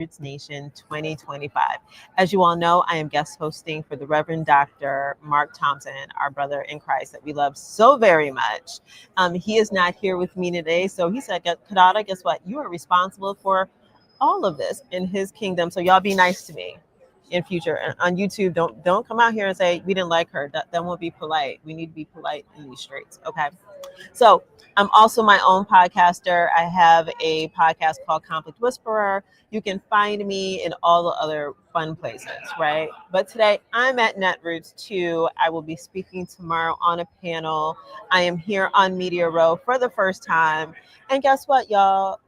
Netroots Nation 2025. As you all know, I am guest hosting for the Reverend Dr. Mark Thompson, our brother in Christ that we love so very much. He is not here with me today, so he said, Kadada, guess what? You are responsible for all of this in his kingdom, so y'all be nice to me in future. And on YouTube, don't come out here and say we didn't like her. That won't be polite. We need to be polite in these streets, okay? So I'm also my own podcaster. I have a podcast called Conflict Whisperer. You can find me in all the other fun places, right? But today I'm at Netroots 2. I will be speaking tomorrow on a panel. I am here on Media Row for the first time. And guess what, y'all?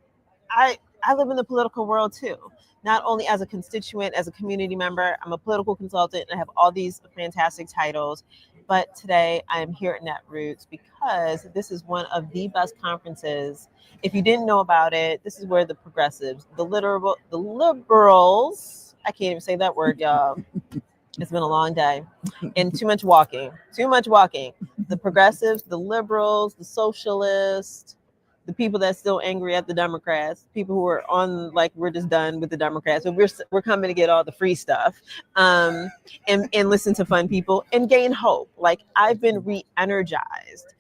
I live in the political world too. Not only as a constituent, as a community member, I'm a political consultant and I have all these fantastic titles. But today I am here at Netroots because this is one of the best conferences. If you didn't know about it, this is where the progressives, the liberals, I can't even say that word, y'all. It's been a long day and too much walking. The progressives, the liberals, the socialists, the people that's still angry at the Democrats, people who are on like we're just done with the Democrats, but we're coming to get all the free stuff, and listen to fun people and gain hope. Like I've been re-energized.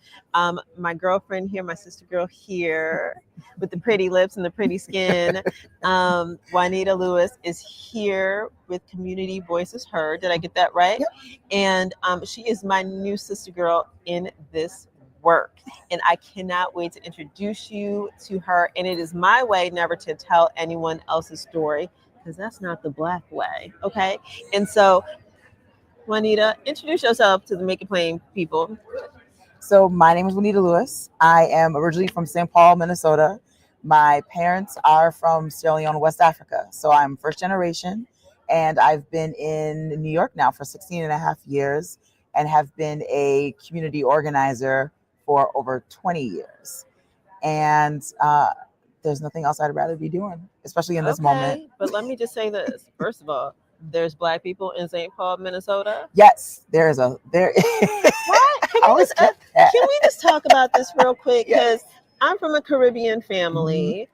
My girlfriend here, my sister girl here, with the pretty lips and the pretty skin, Juanita Lewis is here with Community Voices Heard. Did I get that right? Yep. And she is my new sister girl in this work, and I cannot wait to introduce you to her. And it is my way never to tell anyone else's story, because that's not the Black way, okay? And so, Juanita, introduce yourself to the Make It Plain people. So my name is Juanita Lewis. I am originally from St. Paul, Minnesota. My parents are from Sierra Leone, West Africa. So I'm first generation, and I've been in New York now for 16 and a half years and have been a community organizer for over 20 years. And there's nothing else I'd rather be doing, especially in this moment. But let me just say this. First of all, there's Black people in St. Paul, Minnesota. Yes, there. What? Can we just talk about this real quick? Because yes. I'm from a Caribbean family. Mm-hmm.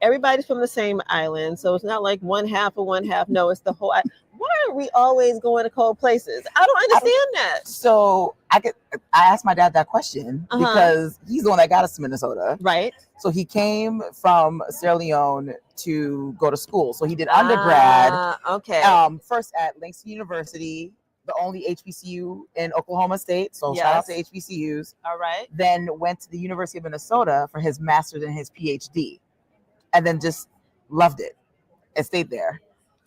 Everybody's from the same island. So it's not like one half of one half. No, it's the whole. Why are we always going to cold places? I don't understand that. So I asked my dad that question because he's the one that got us to Minnesota. Right. So he came from Sierra Leone to go to school. So he did undergrad. Okay. First at Langston University, the only HBCU in Oklahoma State. So shout out to HBCUs. All right. Then went to the University of Minnesota for his master's and his PhD. And then just loved it and stayed there.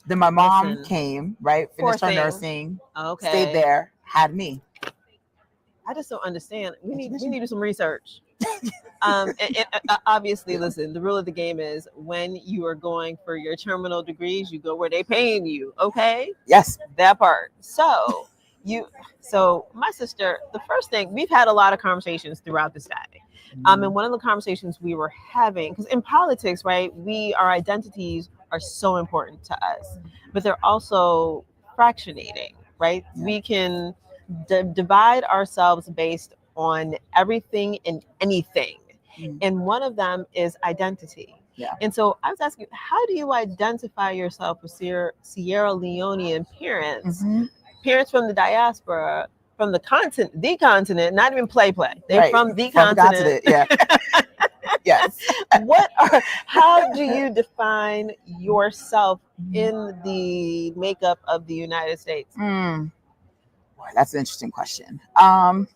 Then my mom came, right? Finished her nursing. Okay. Stayed there, had me. I just don't understand. We need to do some research. And obviously, listen, the rule of the game is when you are going for your terminal degrees, you go where they paying you. Okay? Yes. That part. So my sister, the first thing, we've had a lot of conversations throughout this day. And one of the conversations we were having, because in politics, right, our identities are so important to us, but they're also fractionating, right? Yeah. We can divide ourselves based on everything and anything. And one of them is identity. Yeah. And so I was asking, how do you identify yourself with Sierra Leonean parents, parents from the diaspora, from the continent, not even play. They're from the continent. Yeah. Yes. How do you define yourself in the makeup of the United States? Boy, that's an interesting question. And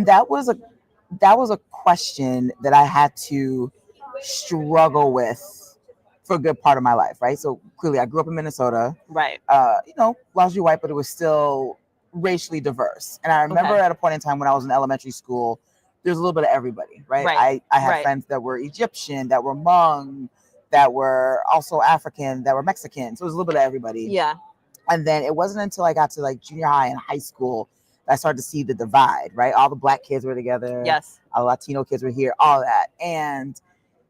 that was a question that I had to struggle with for a good part of my life, right? So clearly I grew up in Minnesota. Right. Largely white, but it was still racially diverse. And I remember at a point in time when I was in elementary school, there's a little bit of everybody, right? I had friends that were Egyptian, that were Hmong, that were also African, that were Mexican. So it was a little bit of everybody. Yeah. And then it wasn't until I got to like junior high and high school that I started to see the divide, right? All the Black kids were together. Yes. All the Latino kids were here, all that. And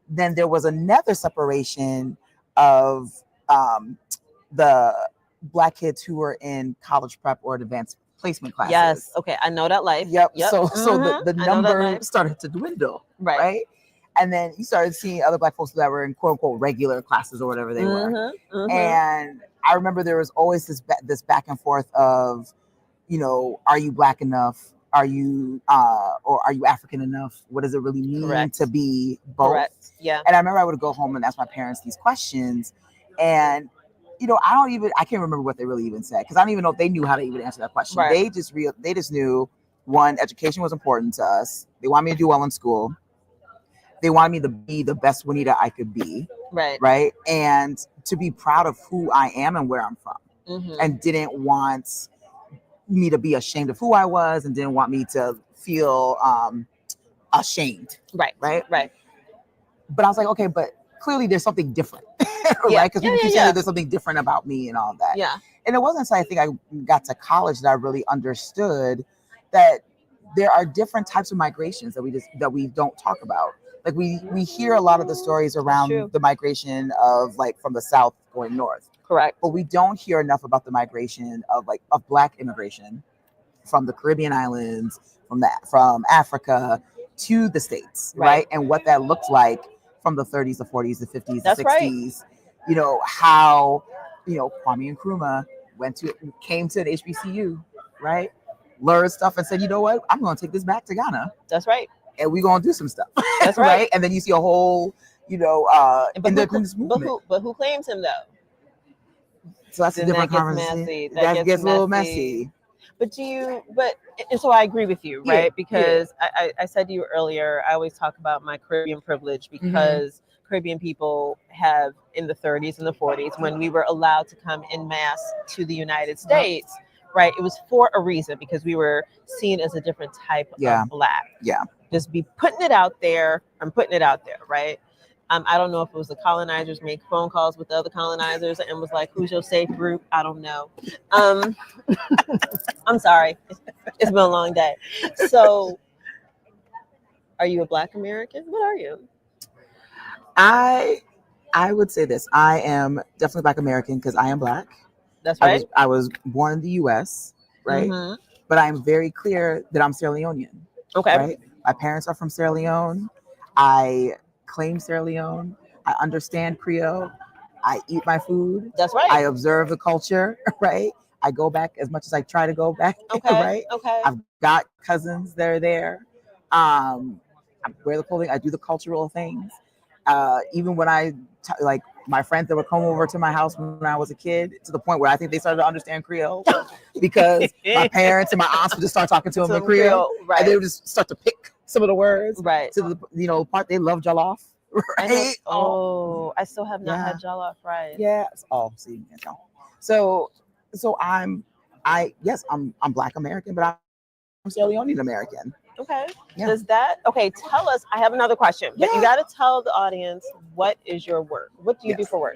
then there was another separation of the Black kids who were in college prep or advanced placement classes. Yes. Okay. I know that life. Yep. So the number started to dwindle. Right. And then you started seeing other Black folks that were in quote unquote regular classes or whatever they were. And I remember there was always this back and forth of, are you Black enough? Are you or are you African enough? What does it really mean to be both? Correct. Yeah. And I remember I would go home and ask my parents these questions, and I can't remember what they really even said, because I don't even know if they knew how to even answer that question. Right. They just knew, one, education was important to us. They wanted me to do well in school. They wanted me to be the best Juanita I could be. Right. And to be proud of who I am and where I'm from. And didn't want me to be ashamed of who I was, and didn't want me to feel ashamed. Right. But I was like, okay, but clearly there's something different. Right? Because people keep saying there's something different about me and all that. Yeah. And it wasn't until I think I got to college that I really understood that there are different types of migrations that we don't talk about. Like we hear a lot of the stories around the migration of from the South going north. Correct. But we don't hear enough about the migration of Black immigration from the Caribbean islands, from Africa to the States, right? And what that looked like from the 30s, the 40s, the 50s, the 60s. How Kwame Nkrumah came to an HBCU, right? Learned stuff and said, you know what? I'm going to take this back to Ghana. That's right. And we're going to do some stuff. That's right. And then you see a whole, independence movement. But who claims him though? So that's a different conversation. That gets a little messy. But and so I agree with you, right? Because I said to you earlier, I always talk about my Caribbean privilege, because Caribbean people have, in the 30s and the 40s, when we were allowed to come en masse to the United States, right? It was for a reason, because we were seen as a different type of Black. Yeah. Just be putting it out there. I'm putting it out there, right? I don't know if it was the colonizers make phone calls with the other colonizers and was like, who's your safe group? I don't know. I'm sorry. It's been a long day. So are you a Black American? What are you? I would say this. I am definitely Black American because I am Black. That's right. I was born in the U.S., right? But I'm very clear that I'm Sierra Leonean. Okay. Right? My parents are from Sierra Leone. I claim Sierra Leone. I understand Creole. I eat my food. That's right. I observe the culture, right? I go back as much as I try to go back, right? Okay. I've got cousins that are there. I wear the clothing. I do the cultural things. Even when my friends that would come over to my house when I was a kid, to the point where I think they started to understand Creole, because my parents and my aunts would just start talking to them in Creole, right? And they would just start to pick some of the words, right? To the part they love jollof, right? I still have not had jollof rice. Yeah. See, so I'm Black American, but I'm Sierra Leonean American. Okay. Yeah. Tell us, I have another question, but you got to tell the audience, what is your work? What do you do for work?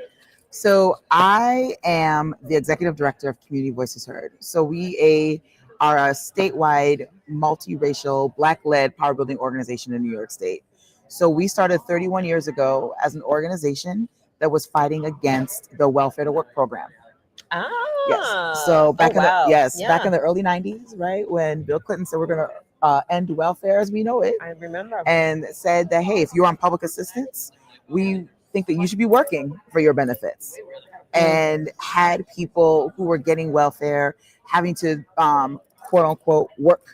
So I am the executive director of Community Voices Heard. So we are a statewide, multiracial, Black-led power building organization in New York State. So we started 31 years ago as an organization that was fighting against the welfare to work program. Yes. So back in the early 90s, right, when Bill Clinton said we're going to end welfare as we know it. I remember. And said that, hey, if you're on public assistance, we think that you should be working for your benefits. And had people who were getting welfare having to quote unquote work,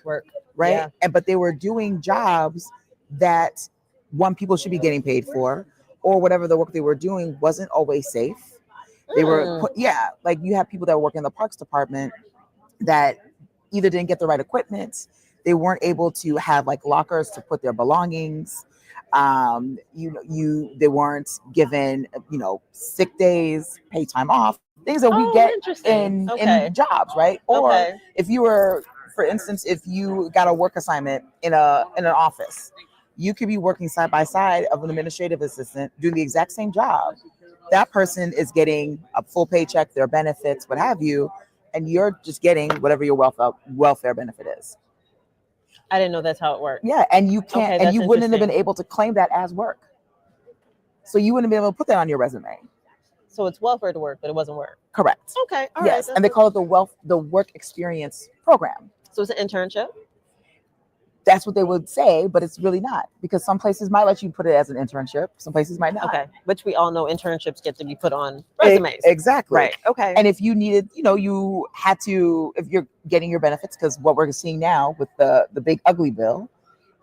right? Yeah. But they were doing jobs that people should be getting paid for, or whatever the work they were doing wasn't always safe. They were you have people that work in the parks department that either didn't get the right equipment. They weren't able to have lockers to put their belongings. They weren't given, sick days, paid time off, things that we get in jobs, right? Or if you were, for instance, if you got a work assignment in an office, you could be working side by side of an administrative assistant doing the exact same job. That person is getting a full paycheck, their benefits, what have you, and you're just getting whatever your welfare benefit is. I didn't know that's how it worked. Yeah, and you can't, and you wouldn't have been able to claim that as work. So you wouldn't be able to put that on your resume. So it's welfare to work, but it wasn't work. Correct. Okay. All right. And they call it the work experience program. So it's an internship. That's what they would say, but it's really not, because some places might let you put it as an internship, some places might not. Okay, which we all know internships get to be put on resumes. Exactly. Right. Okay. And if you needed, you had to, if you're getting your benefits, because what we're seeing now with the big ugly bill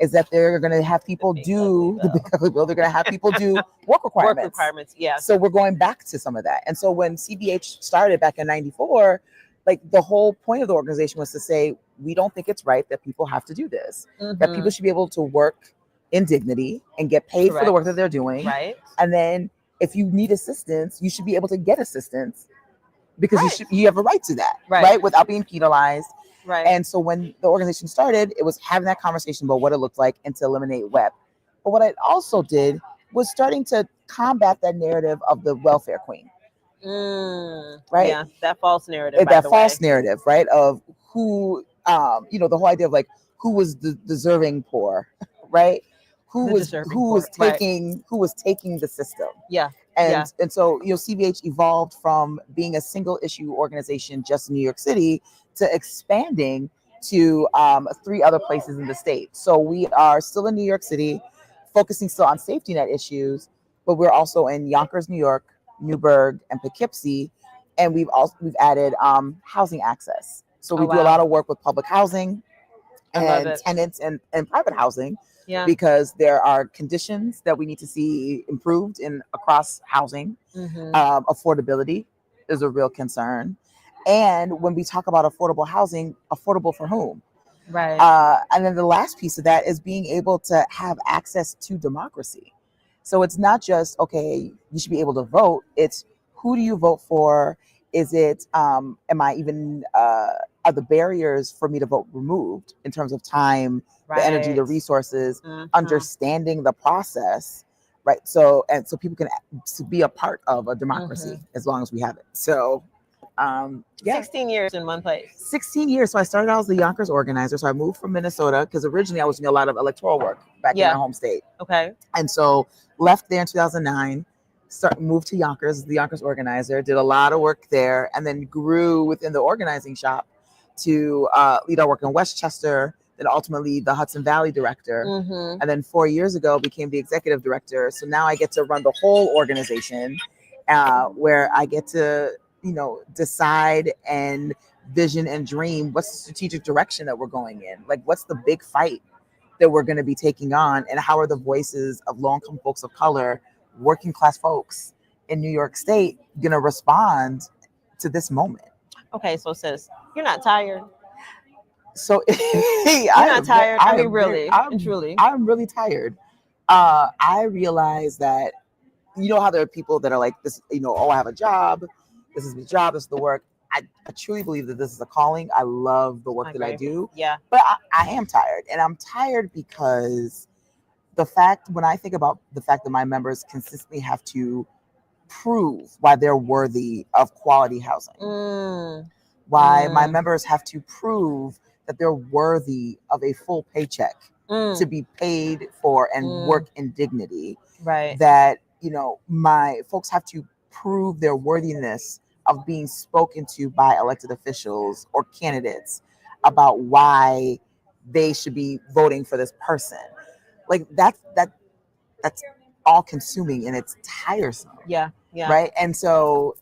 is that they're going to have people do the big ugly bill. They're going to have people do work requirements. Work requirements, yeah. So we're going back to some of that. And so when CBH started back in '94, like the whole point of the organization was to say, we don't think it's right that people have to do this, that people should be able to work in dignity and get paid for the work that they're doing. Right. And then if you need assistance, you should be able to get assistance, because you have a right to that, right? Without being penalized. Right. And so when the organization started, it was having that conversation about what it looked like and to eliminate WEP. But what it also did was starting to combat that narrative of the welfare queen. Right? Yeah, that false narrative. Narrative, right? Of who, the whole idea of like who was deserving poor, right? Who was taking the system. Yeah. And so CBH evolved from being a single issue organization just in New York City to expanding to 3 other places in the state. So we are still in New York City, focusing still on safety net issues, but we're also in Yonkers, New York, Newburgh, and Poughkeepsie, and we've added housing access. So we do a lot of work with public housing and tenants and private housing. Yeah. Because there are conditions that we need to see improved across housing. Affordability is a real concern. And when we talk about affordable housing, affordable for whom? Right. And then the last piece of that is being able to have access to democracy. So it's not just, okay, you should be able to vote. It's who do you vote for? Is it, am I even, are the barriers for me to vote removed in terms of time, the energy, the resources, understanding the process, right? So people can be a part of a democracy as long as we have it. So, 16 years in one place. 16 years. So I started out as the Yonkers organizer. So I moved from Minnesota because originally I was doing a lot of electoral work back in my home state. Okay. And so left there in 2009. Moved to Yonkers, the Yonkers organizer, did a lot of work there, and then grew within the organizing shop to lead our work in Westchester, then ultimately the Hudson Valley director. And then 4 years ago became the executive director. So now I get to run the whole organization, where I get to, decide and vision and dream what's the strategic direction that we're going in. Like, what's the big fight that we're going to be taking on, and how are the voices of low-income folks of color, working class folks in New York State, going to respond to this moment? Okay, so sis, you're not tired. So you're not tired. I mean, really, truly, I'm really tired. I realize that, how there are people that are like this, oh, I have a job. This is the job. This is the work. I truly believe that this is a calling. I love the work that I do. Yeah. But I am tired, and I'm tired because when I think about the fact that my members consistently have to prove why they're worthy of quality housing, why my members have to prove that they're worthy of a full paycheck to be paid for and work in dignity, right? That, my folks have to prove their worthiness of being spoken to by elected officials or candidates about why they should be voting for this person. Like that's all consuming, and it's tiresome. Yeah. Right. And so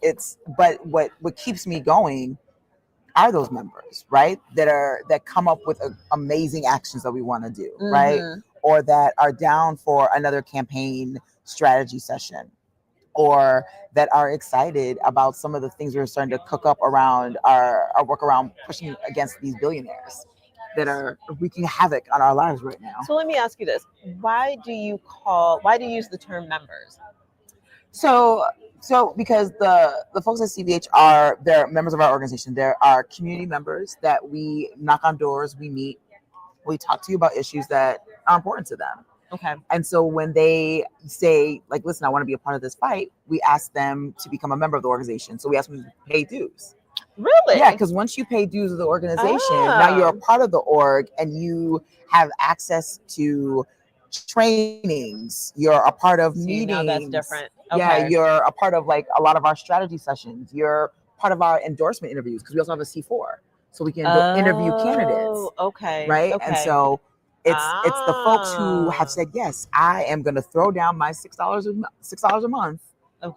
but what keeps me going are those members, right? That come up with amazing actions that we want to do, right? Or that are down for another campaign strategy session, or that are excited about some of the things we're starting to cook up around our work around pushing against these billionaires that are wreaking havoc on our lives right now. So let me ask you this. Why do you use the term members? So because the folks at CBH they're members of our organization. There are community members that we knock on doors, we meet, we talk to you about issues that are important to them. Okay. And so when they say, like, listen, I want to be a part of this fight, we ask them to become a member of the organization. So we ask them to pay dues. Really? Yeah, because once you pay dues of the organization, now you're a part of the org, and you have access to trainings. You're a part of meetings. Now that's different. Okay. Yeah, you're a part of like a lot of our strategy sessions. You're part of our endorsement interviews, because we also have a C4, so we can interview candidates. Okay. Right. Okay. And so It's the folks who have said, yes, I am going to throw down my $6 a month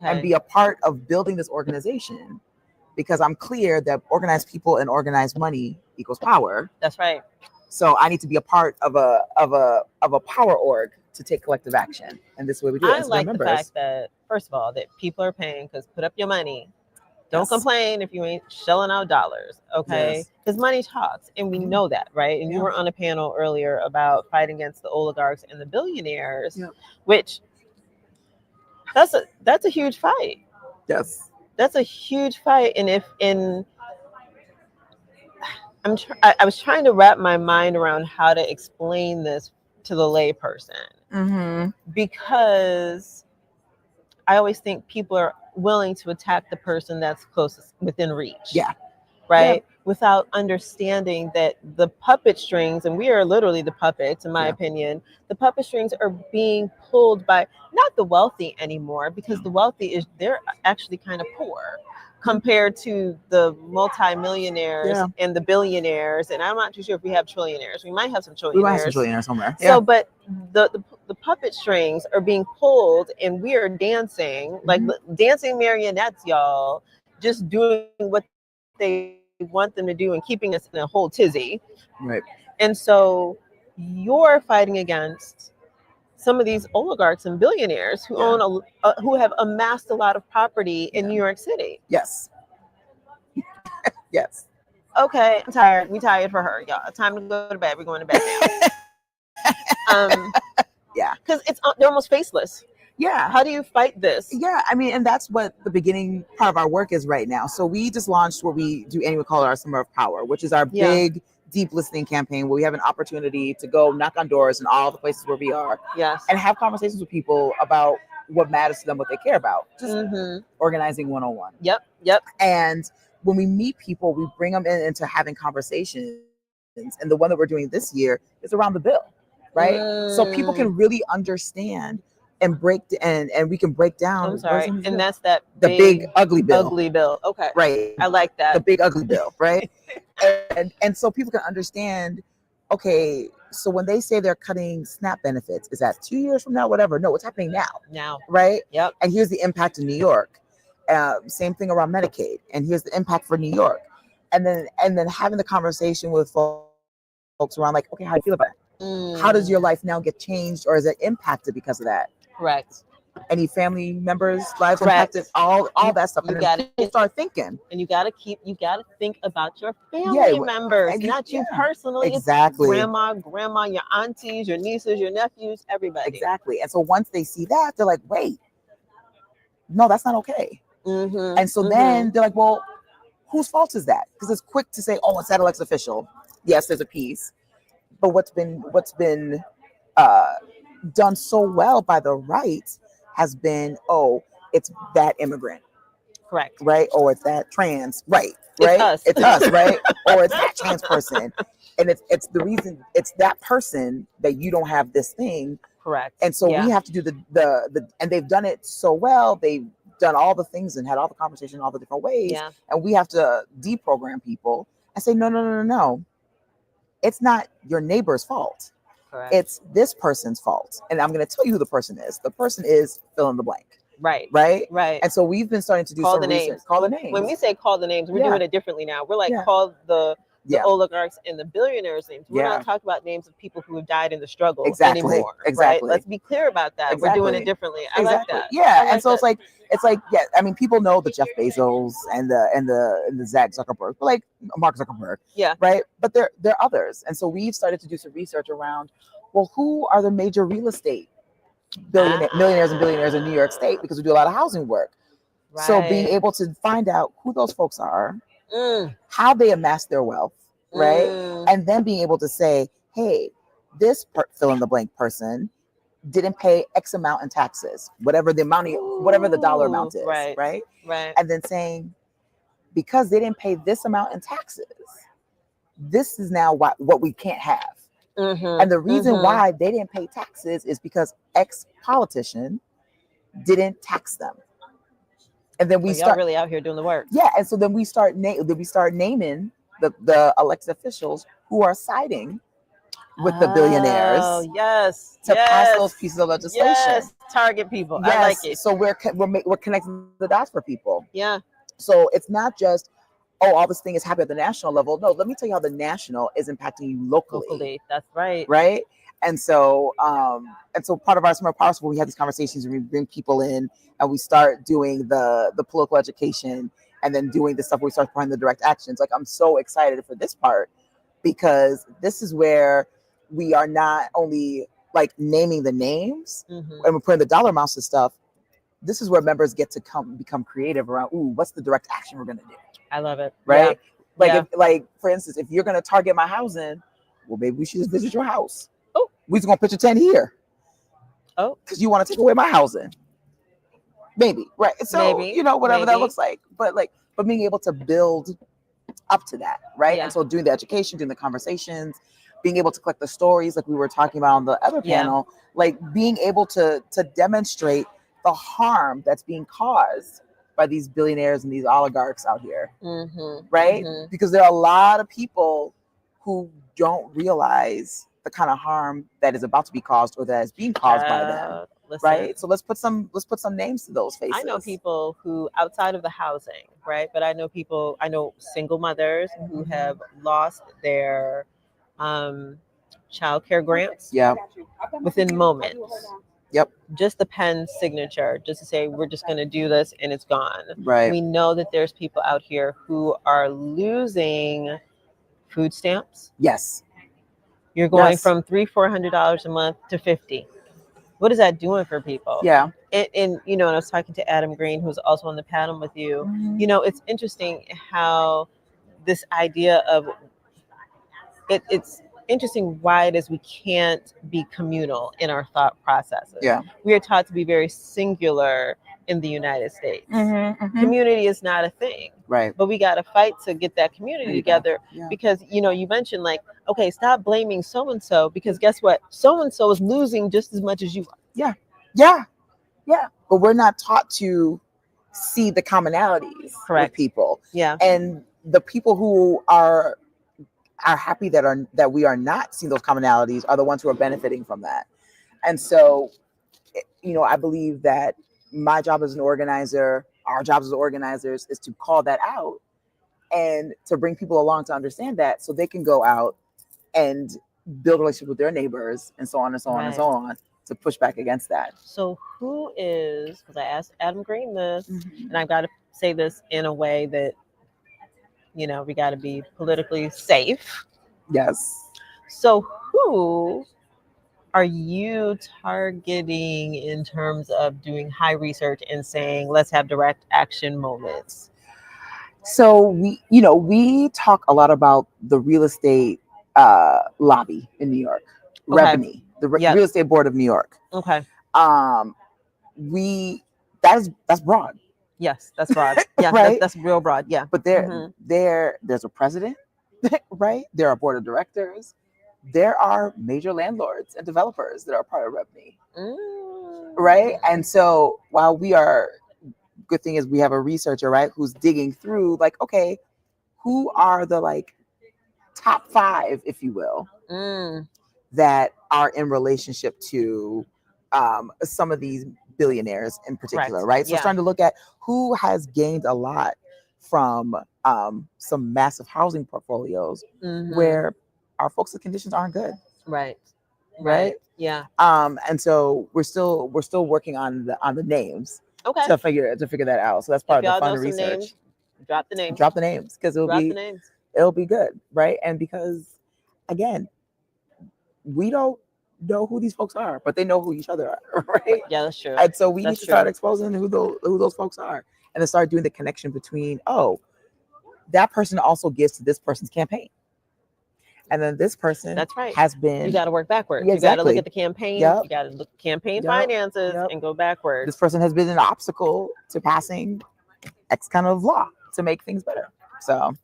and be a part of building this organization, because I'm clear that organized people and organized money equals power. That's right. So I need to be a part of a power org to take collective action, and this is what we do. I like the fact that, first of all, that people are paying, because put up your money. Don't complain if you ain't shelling out dollars, okay? Because money talks, and we know that, right? And you were on a panel earlier about fighting against the oligarchs and the billionaires, which that's a huge fight. Yes, that's a huge fight. And I was trying to wrap my mind around how to explain this to the layperson, because I always think people are willing to attack the person that's closest within reach. Yeah. Right? Yeah. Without understanding that the puppet strings, and we are literally the puppets, in my opinion, the puppet strings are being pulled by not the wealthy anymore, because the wealthy they're actually kind of poor compared to the multimillionaires and the billionaires. And I'm not too sure if we have trillionaires. We might have some trillionaires. We might have some trillionaires somewhere. So, but the puppet strings are being pulled, and we are dancing like dancing marionettes, y'all, just doing what they want them to do and keeping us in a whole tizzy. Right. And so you're fighting against some of these oligarchs and billionaires who own who have amassed a lot of property in New York City. Yes. Yes. Okay, I'm tired. We tired for her, y'all. Time to go to bed. We're going to bed now. Yeah. Because they're almost faceless. Yeah. How do you fight this? Yeah, I mean, and that's what the beginning part of our work is right now. So we just launched what we do annually call our Summer of Power, which is our big, deep listening campaign where we have an opportunity to go knock on doors in all the places where we are. Yes. And have conversations with people about what matters to them, what they care about. Just organizing 101. Yep. And when we meet people, we bring them into having conversations. And the one that we're doing this year is around the bill, right? So people can really understand and and we can break down. I'm sorry. And that's the big ugly bill. Ugly bill. Okay. Right. I like that. The big ugly bill, right? and so people can understand, okay, so when they say they're cutting SNAP benefits, is that 2 years from now, whatever? No, it's happening now. Right? Yep. And here's the impact in New York. Same thing around Medicaid. And here's the impact for New York. And then having the conversation with folks around, like, okay, how do you feel about it? How does your life now get changed, or is it impacted because of that? Correct. Any family members' lives impacted? All that stuff. You got to start thinking, and you got to think about your family members, not you personally. Exactly. It's grandma, your aunties, your nieces, your nephews, everybody. Exactly. And so once they see that, they're like, wait, no, that's not okay. And so then they're like, well, whose fault is that? Because it's quick to say, oh, it's that elected official. Yes, there's a piece. But what's been done so well by the right has been, oh, it's that immigrant. Correct. Right? Or it's that trans. Right. It's us, right? Or it's that trans person. And it's the reason, it's that person that you don't have this thing. Correct. And so we have to do the and they've done it so well. They've done all the things and had all the conversation in all the different ways. Yeah. And we have to deprogram people and say, no. It's not your neighbor's fault. Correct. It's this person's fault. And I'm going to tell you who the person is. The person is fill in the blank. Right. And so we've been starting to do some research. Call the names. When we say call the names, we're doing it differently now. We're like, call the oligarchs and the billionaires' names. We're not talking about names of people who have died in the struggle anymore. Exactly. Right? Let's be clear about that. We're doing it differently. I like that. Yeah. And so it's like, I mean, people know the Jeff Bezos and the Zach Zuckerberg, but like Mark Zuckerberg. Yeah. Right. But there are others. And so we've started to do some research around, well, who are the major real estate millionaires and billionaires in New York State, because we do a lot of housing work. Right. So being able to find out who those folks are, how they amass their wealth, right? And then being able to say, hey, this fill in the blank person didn't pay X amount in taxes, whatever the dollar amount is, right? And then saying, because they didn't pay this amount in taxes, this is now what we can't have. And the reason why they didn't pay taxes is because X politician didn't tax them. And then we start really out here doing the work. Yeah, and so then we start naming the elected officials who are siding with the billionaires. Oh, yes. To pass those pieces of legislation. Yes. Target people. Yes. I like it. So we're connecting the dots for people. Yeah. So it's not just, oh, all this thing is happening at the national level. No, let me tell you how the national is impacting you locally. That's right. Right. And so part of our Smart Power School, we have these conversations and we bring people in and we start doing the political education and then doing the stuff where we start behind the direct actions. Like, I'm so excited for this part because this is where we are not only like naming the names and we're putting the dollar amounts to stuff. This is where members get to become creative around, ooh, what's the direct action we're going to do? I love it. Right? Yeah. Like, for instance, if you're going to target my housing, well, maybe we should just visit your house. Oh. We're just going to put your tent here. Oh. Because you want to take away my housing. Maybe. Right. So, whatever that looks like. But being able to build up to that. Right. Yeah. And so doing the education, doing the conversations, being able to collect the stories like we were talking about on the other panel, like being able to demonstrate the harm that's being caused by these billionaires and these oligarchs out here, right? Because there are a lot of people who don't realize the kind of harm that is about to be caused or that is being caused by them, right? So let's put some names to those faces. I know people who, outside of the housing, right? But I know single mothers who have lost their child care grants within moments. Yep. Just the pen signature, just to say, we're just going to do this and it's gone. Right. We know that there's people out here who are losing food stamps. Yes. You're going from $300-$400 a month to $50. What is that doing for people? Yeah. And I was talking to Adam Green, who's also on the panel with you. It's interesting how this idea of it's interesting why it is we can't be communal in our thought processes. Yeah. We are taught to be very singular in the United States. Community is not a thing. Right. But we got to fight to get that community together because, you mentioned like, okay, stop blaming so-and-so because guess what? So-and-so is losing just as much as you are. Yeah. Yeah. Yeah. But we're not taught to see the commonalities with people. Yeah. And the people who are happy that we are not seeing those commonalities are the ones who are benefiting from that. And so, I believe that my job as an organizer, our jobs as organizers, is to call that out and to bring people along to understand that so they can go out and build relationships with their neighbors and so on and so on and so on to push back against that. So who is, because I asked Adam Green this, and I've got to say this in a way that we got to be politically safe. Yes. So who are you targeting in terms of doing high research and saying, let's have direct action moments? So we talk a lot about the real estate lobby in New York, REBNY, the Real Estate Board of New York. Okay. That's broad. Yes, that's broad. Yeah, right? That's real broad. Yeah. But there's a president, right? There are board of directors. There are major landlords and developers that are part of REBNY, right? And so while good thing is we have a researcher, right, who's digging through like, okay, who are the top 5, if you will, that are in relationship to some of these billionaires in particular, right? So starting to look at who has gained a lot from some massive housing portfolios where our folks' conditions aren't good. Right. Yeah. And so we're still working on the names to figure that out. So that's part of the fun research. Names, drop the names because it'll be good, right? And because again, we don't know who these folks are, but they know who each other are, right? Yeah, that's true. And so we need to start exposing who those folks are, and then start doing the connection between, that person also gives to this person's campaign, and then this person has been. You got to work backwards. Yeah, exactly. You got to look at the campaign. You got to look at campaign finances and go backwards. This person has been an obstacle to passing X kind of law to make things better. So.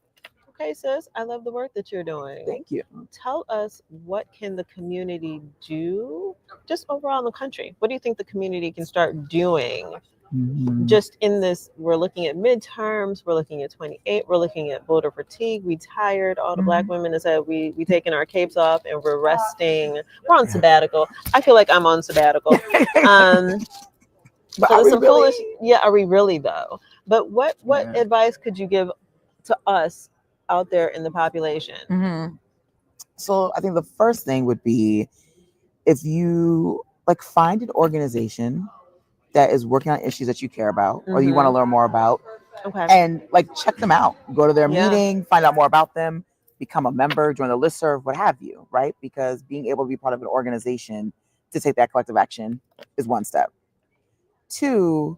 Okay, sis, I love the work that you're doing. Thank you. Tell us, what can the community do just overall in the country? What do you think the community can start doing Just in this, we're looking at midterms, we're looking at 28, we're looking at voter fatigue. We tired. All the Black women is that we taking our capes off and we're resting. We're on sabbatical. I feel like I'm on sabbatical. But so are we some really? foolish. Yeah, are we really though? But what advice could you give to us out there in the population? So I think the first thing would be, if you find an organization that is working on issues that you care about or you want to learn more about, and check them out, go to their meeting, find out more about them, become a member, join the listserv, what have you, right? Because being able to be part of an organization to take that collective action is one step. Two,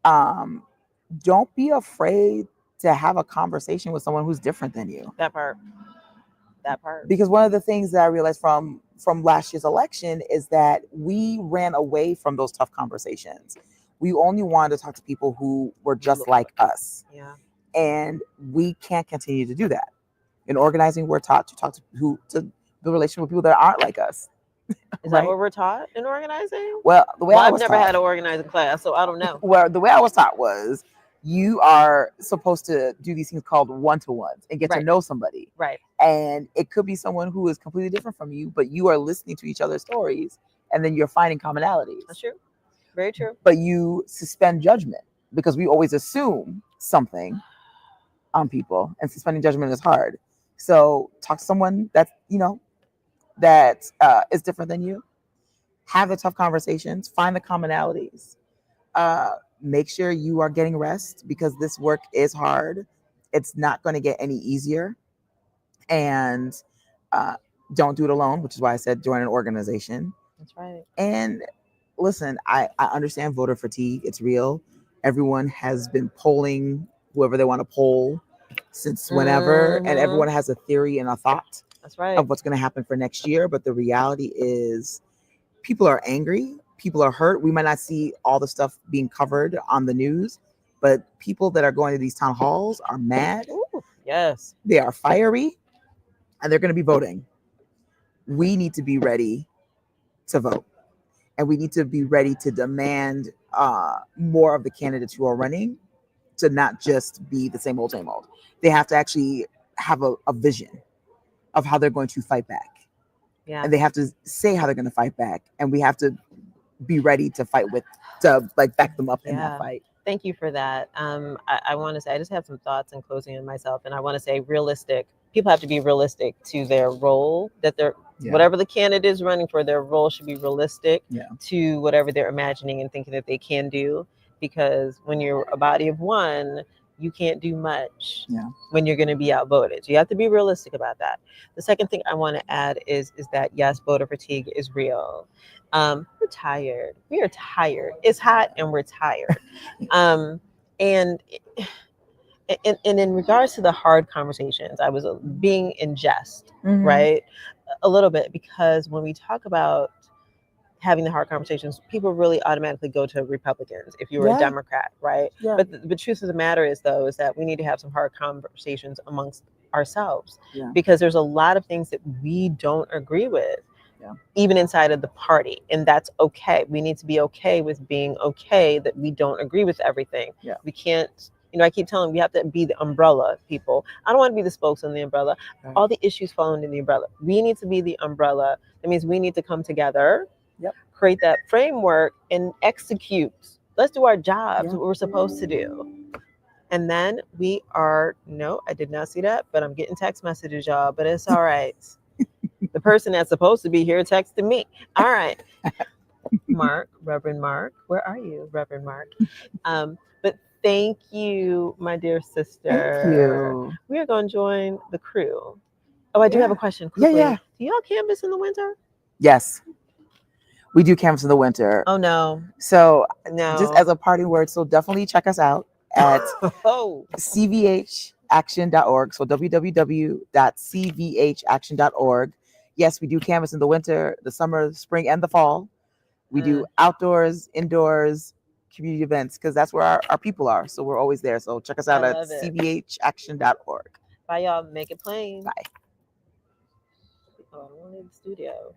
don't be afraid to have a conversation with someone who's different than you. That part. Because one of the things that I realized from last year's election is that we ran away from those tough conversations. We only wanted to talk to people who were just like us. Yeah. And we can't continue to do that. In organizing, we're taught to talk to build relationship with people that aren't like us. Is that what we're taught in organizing? Well, the way I've never had an organizing class, so I don't know. Well, the way I was taught was, you are supposed to do these things called one-to-ones and get to know somebody. Right. And it could be someone who is completely different from you, but you are listening to each other's stories and then you're finding commonalities. That's true. Very true. But you suspend judgment, because we always assume something on people, and suspending judgment is hard. So talk to someone that's, that is different than you. Have the tough conversations, find the commonalities. Make sure you are getting rest, because this work is hard. It's not going to get any easier. And don't do it alone, which is why I said join an organization. That's right. And listen, I understand voter fatigue. It's real. Everyone has been polling whoever they want to poll since whenever, and everyone has a theory and a thought. That's right. Of what's going to happen for next year. But the reality is, people are angry. People are hurt. We might not see all the stuff being covered on the news, but people that are going to these town halls are mad. Ooh, yes. They are fiery, and they're going to be voting. We need to be ready to vote, and we need to be ready to demand more of the candidates who are running, to not just be the same old. They have to actually have a vision of how they're going to fight back. Yeah. And they have to say how they're going to fight back, and we have to be ready to fight back them up in that fight. Thank you for that. I want to say, I just have some thoughts in closing on myself, and I want to say realistic. People have to be realistic to their role, that they're whatever the candidate is running for, their role should be realistic to whatever they're imagining and thinking that they can do. Because when you're a body of one, you can't do much when you're going to be outvoted. So you have to be realistic about that. The second thing I want to add is that yes, voter fatigue is real. We're tired. We are tired. It's hot and we're tired. And in regards to the hard conversations, I was being in jest, right? A little bit, because when we talk about having the hard conversations, people really automatically go to Republicans if you're a Democrat, right? Yeah. But the truth of the matter is that we need to have some hard conversations amongst ourselves, because there's a lot of things that we don't agree with, even inside of the party, and that's okay. We need to be okay with being okay that we don't agree with everything. We can't, I keep telling them, we have to be the umbrella people. I don't want to be the spokes on the umbrella. All the issues fall under the umbrella. We need to be the umbrella. That means we need to come together, create that framework, and execute. Let's do our jobs, what we're supposed to do. And then I did not see that, but I'm getting text messages, y'all, but it's all right. The person that's supposed to be here texted me. All right. Mark, Reverend Mark, where are you, Reverend Mark? But thank you, my dear sister. Thank you. We are going to join the crew. Oh, I do have a question quickly. Do y'all canvas in the winter? Yes. We do canvas in the winter. Oh, no. So just as a parting word, so definitely check us out at cvhaction.org. So www.cvhaction.org. Yes, we do canvas in the winter, the summer, the spring, and the fall. We do outdoors, indoors, community events, because that's where our people are. So we're always there. So check us out at cvhaction.org. Bye, y'all. Make it plain. Bye. Oh, I don't need the studio.